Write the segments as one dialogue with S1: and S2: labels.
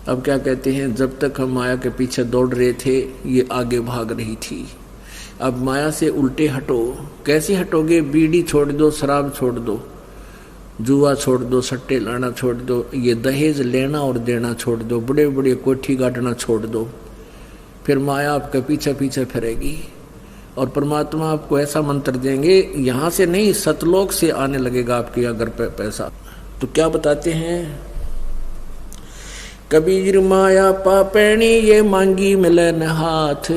S1: अब क्या कहते हैं, जब तक हम माया के पीछे दौड़ रहे थे ये आगे भाग रही थी। अब माया से उल्टे हटो। कैसे हटोगे? बीड़ी छोड़ दो, शराब छोड़ दो, जुआ छोड़ दो, सट्टे लाना छोड़ दो, ये दहेज लेना और देना छोड़ दो, बड़े बड़े कोठी गाटना छोड़ दो। फिर माया आपके पीछे पीछे फिरेगी और परमात्मा आपको ऐसा मंत्र देंगे, यहाँ से नहीं सतलोक से आने लगेगा आपके अगर पैसा। तो क्या बताते हैं, कबीर माया पापैणी ये मांगी मिलन हाथ,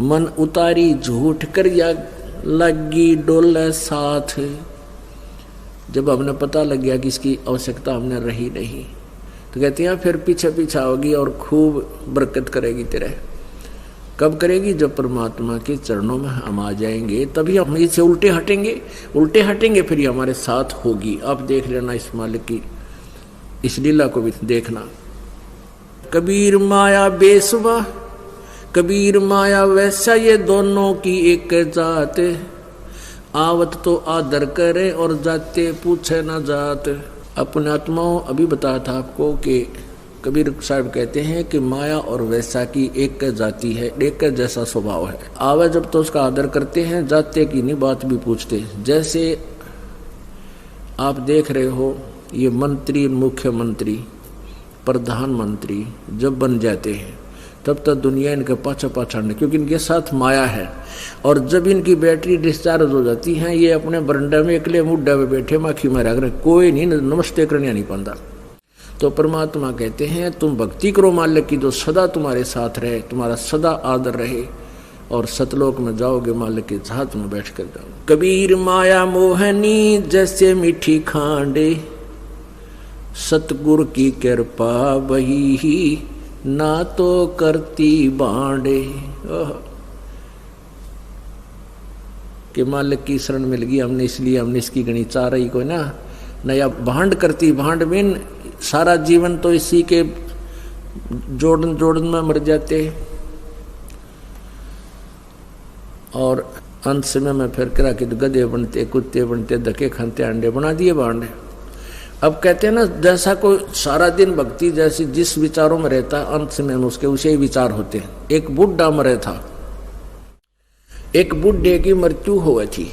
S1: मन उतारी झूठ कर या लगी डोले साथ। जब हमने पता लग गया कि इसकी आवश्यकता हमने रही नहीं, तो कहते हैं फिर पीछे पीछे होगी और खूब बरकत करेगी तेरे। कब करेगी? जब परमात्मा के चरणों में हम आ जाएंगे, तभी हम इससे उल्टे हटेंगे फिर ये हमारे साथ होगी। आप देख लेना इस मालिक की इस लीला को भी देखना। कबीर माया बेसवा, कबीर माया वैसा, ये दोनों की एक जात, आवत तो आदर करे और जाते पूछे न जात। अपने आत्माओं अभी बताया था आपको कि कबीर साहब कहते हैं कि माया और वैसा की एक जाति है, एक जैसा स्वभाव है। आवे जब तो उसका आदर करते हैं, जाते की नहीं बात भी पूछते। जैसे आप देख रहे हो ये मंत्री, मुख्यमंत्री, प्रधानमंत्री जब बन जाते हैं तब तक दुनिया इनके पाछा पाछाड़ने, क्योंकि इनके साथ माया है। और जब इनकी बैटरी डिस्चार्ज हो जाती है, ये अपने बरंडे में अकेले मुड्डे में बैठे माखी में रह, कोई नहीं नमस्ते करने नहीं पाता। तो परमात्मा कहते हैं तुम भक्ति करो मालिक की, जो सदा तुम्हारे साथ रहे, तुम्हारा सदा आदर रहे, और सतलोक में जाओगे मालिक के साथ में बैठ कर जाओ। कबीर माया मोहनी जैसे मीठी खांडे, सतगुरु की कृपा वही ही ना तो करती बांडे। कि मालिक की शरण मिल गई हमने, इसलिए हमने इसकी गणी चाह रही कोई ना नया भांड करती। भांड बिन सारा जीवन तो इसी के जोड़न में मर जाते, और अंत समय में फिर करा कि गधे बनते, कुत्ते बनते, धक्के खाते, अंडे बना दिए भांडे। अब कहते हैं ना, जैसा कोई सारा दिन भक्ति जैसी जिस विचारों में रहता है, अंत में उसके उसे ही विचार होते हैं। एक बुढ़ा मरे था, एक बुढ़े की मृत्यु हुई थी,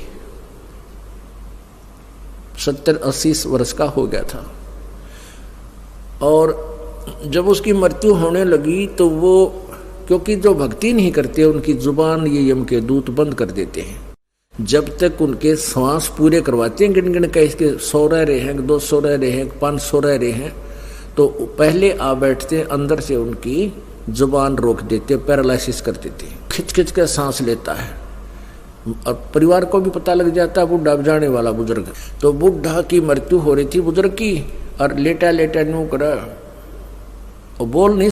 S1: 70-80 वर्ष का हो गया था। और जब उसकी मृत्यु होने लगी तो वो, क्योंकि जो भक्ति नहीं करते उनकी जुबान ये यम के दूत बंद कर देते हैं। जब तक उनके श्वास पूरे करवाते हैं, गिन गिन के इसके 100 रह रहे हैं, 200 रह रहे हैं, 500 रह रहे हैं, तो पहले आ बैठते हैं, अंदर से उनकी जुबान रोक देते, पैरालिसिस कर देते, खिंच खिंच के सांस लेता है। और परिवार को भी पता लग जाता है बुढ़ा जाने वाला बुजुर्ग। तो बुढ़ा की मृत्यु हो रही थी बुजुर्ग की, और लेटा लेटा न्यू करा, और बोल नहीं